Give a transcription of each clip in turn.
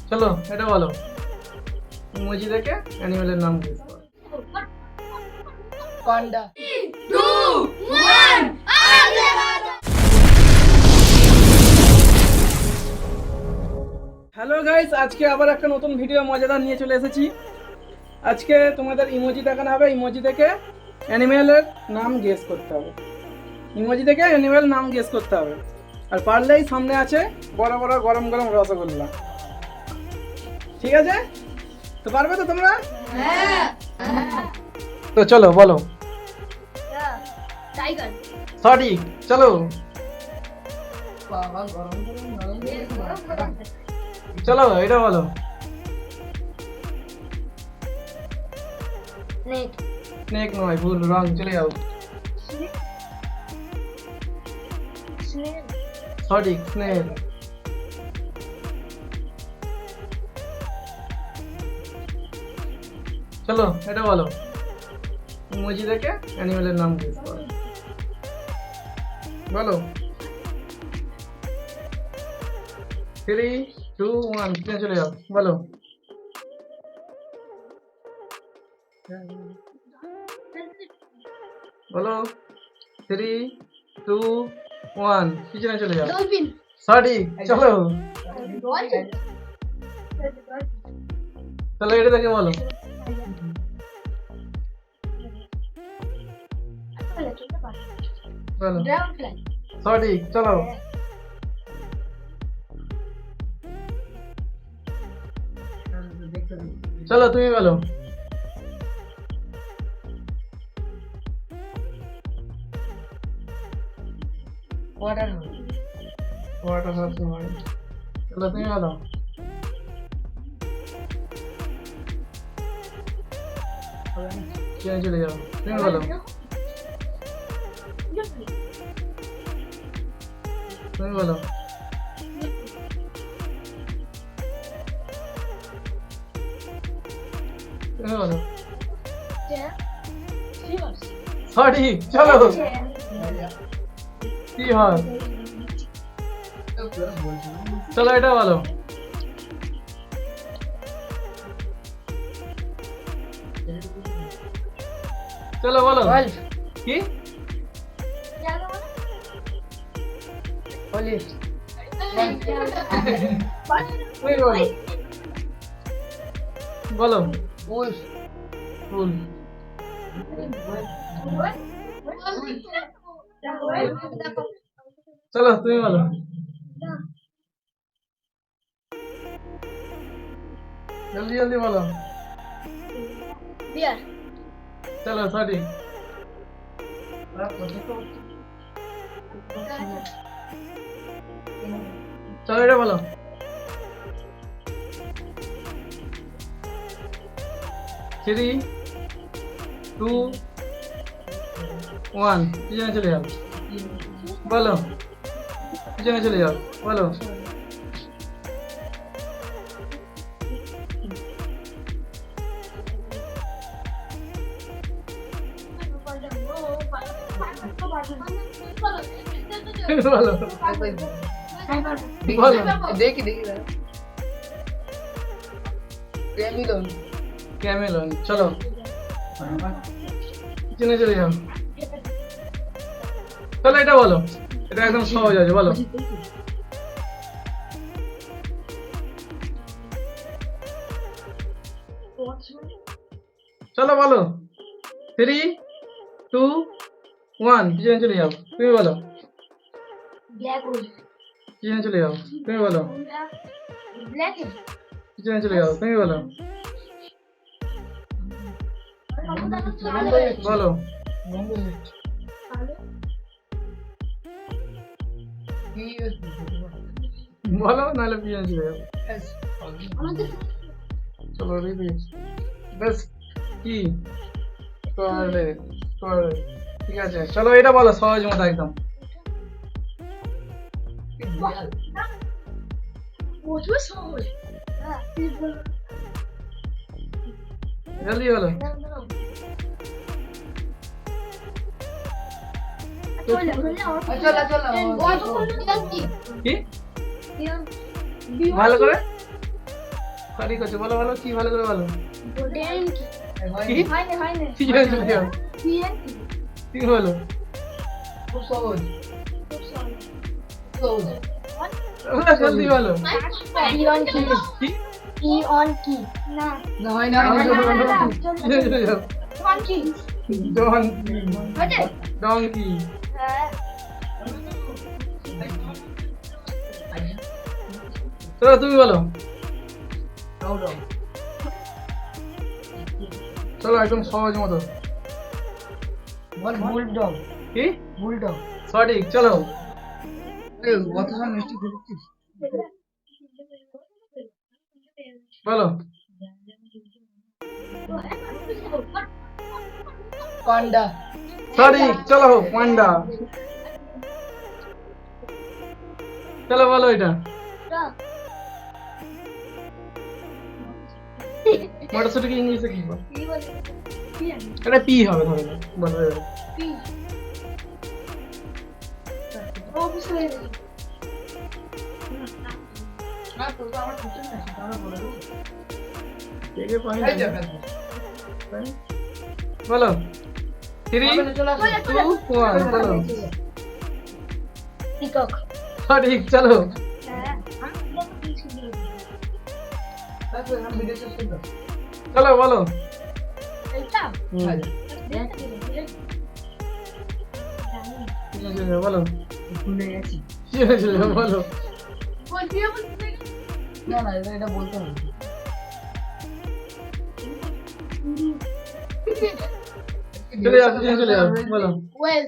চলো এটা বলো, ইমোজি দেখে অ্যানিমেলের নাম গেস করো। পান্ডা। হ্যালো গাইস, আজকে আবার একটা নতুন ভিডিও মজাদার নিয়ে চলে এসেছি। আজকে তোমাদের ইমোজি দেখানো হবে, ইমোজি দেখে অ্যানিমেলের নাম গেস করতে হবে। ইমোজি দেখে অ্যানিমেল নাম গেস করতে হবে। আর পারলেই সামনে আছে বড় বড় গরম গরম রসগোল্লা। ঠিক আছে? তো পারবে তো তোমরা? তো চলো বলো। টাইগার। সঠিক, চলো বাবা গরম গরম গরম গরম। চলো এটা বলো। নেক। স্নেক নয়, ভুল, রং, চলে যাও। স্নেক। সঠিক, স্নেক। চলো এটা বলো, ইমোজি দেখে অ্যানিমেলের নাম গেস করো। বলো। 3, 2, 1, কিনে চলে যাও, বলো। বলো 3, 2, 1, পিছনে চলে যাও। ডলফিন। সঠিক, চলো চলো এটা দেখে বলো। বলো। Dragon fly. সঠিক, চলো চলো তুমি বলো। ওয়াটার। ওয়াটার হর্স নয়, চলো তুমি বলো। পিছনে চলে যাও, তুমি বলো। তুমি বলো। তুমি বলো। সঠিক, চলো কি হয়, চলো এটা বলো। চলো বলো। ওয়াল্ফ। কি? অলিভ। তুমি বলো। বলো। উলফ। ফুল। চলো তুমি বলো। জলদি জলদি বলো। বিয়ার। চলো সঠিক, চলো এটা বলো। 3, 2, 1, পিছনে চলে যাও, বলো। পিছনে চলে যাও, বলো। বলো। বলো। দেখি দেখি ক্যামিলন। ক্যামেলন, চলো পিছনে চলে যাও, চলো এটা বলো। এটা একদম সহজ আছে, বলো। চলো বলো। 3, 2, 1, পিছনে চলে যাও, তুমি বলো। Black hole. পিছনে চলে যাও, তুমি বলো। ব্ল্যাক পিছনে চলে যাও, তুমি বলো। বলো। বলো নাহলে পিছনে চলে যাও। চলো রিপিট। বেশ কি করে করে, ঠিক আছে, চলো এটা বলো সহজ মতো একদম। প্রচুর সহজ। জলদি বলো। কি ভালো করে সঠিক আছে, বলো বলো কি ভালো করে বলো। গোল্ডেন কি হয়নি কি চলে যাও, বিএন কি বলো। খুব সহজ খুব সহজ সহজ তোমরা জলদি বলো। ই অন কি কি ই অন কি না না হয় না চলে যাও। অন কি ডন হয়েছে ডঙ্কি। হ্যাঁ চলো তুমি বলো। দাও দাও চলো একদম সহজ মতো। বল বুলডগ কি বুলডগ সঠিক, চলো। এই কত সব মিষ্টি খেয়েছিস বলো। পান্ডা সঠিক, চলো পান্ডা। চলো বলো এটা। মটরশুটি ইংলিশে কি বল? এটা পি হবে ধরে নাও, বলো এবার। না তো আমার কিছু না আমরা বলে দেব কে কে পাই এই যাবে বলো। 3 চলে আসো 2 1 বলো। পিকক সঠিক, চলো। হ্যাঁ তারপর আমি ভিডিও শেষ করব চলো বলো। এইটা বলো ভুলে গেছি কি হয়েছিল বলো। না না এটা বলতে হবে চলে যাও, কিচেনে চলে যাও, বলো। ওয়েল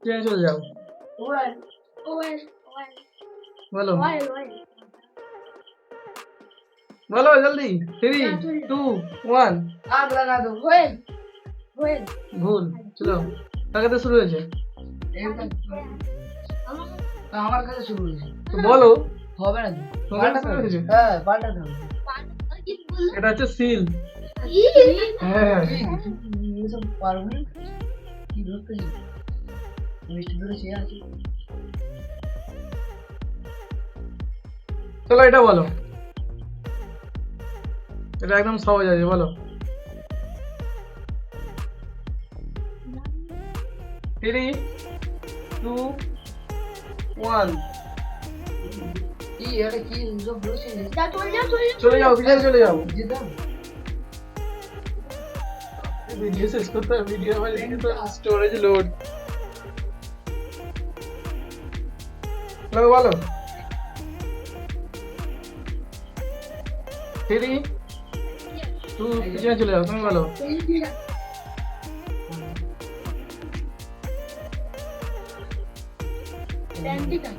কিচেনে চলে যাও, ওয়েল ওয়েল বলো ওয়েল ওয়েল বলো জলদি। 3 2 1 আগ লাগা দো ওয়েল ওয়েল ভুল, চলো। কাকে শুরু হয়েছে? আমার কাছে শুরু হয়েছে তো বলো। হবে না তোমার কাছে শুরু হয়েছে? হ্যাঁ পাল্টাতে হবে এটা হচ্ছে সিল। হ্যাঁ এসব পারবো না কি ধরতে মিষ্টি ধরে সে আছে চলো এটা বলো। এটা একদম সহজ আছে, বলো। 3 2 1 কি এটা কি সব বলছিস যা চল যা চল চলে যাও, কিচেনে চলে যাও। যেতাম ভিডিও শেষ করতে হবে, ভিডিও আবার তো স্টোরেজ লোড। বলো বলো। 3 2 কিচেনে চলে যাও, তুমি বলো। প্যান্টিকা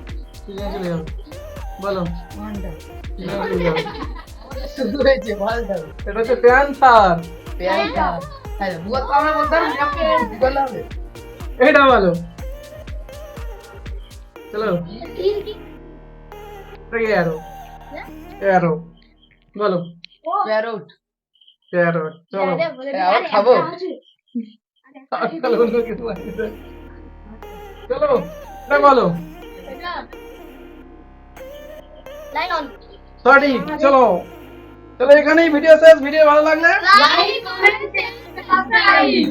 কিচেনে চলে যাও, বলো। পান্ডা কিচেনে চলে যাও। শুরু হয়েছে পাল্টা এটা হচ্ছে প্যান্থার। প্যান্টা হ্যাঁ বুয়া তো আমরা বলতাম আপনি বললে হবে এটা বলো। চলো এটা অ্যারো, অ্যারো বলো। প্যারট অ্যারো, চলো। আবার খাবো আজকাল অন্য কিছু আছে। চলো এটা বলো। লাইন সঠিক, চলো। চলো এখানেই ভিডিও শেষ। ভিডিও ভালো লাগলে লাইক কমেন্ট সাবস্ক্রাইব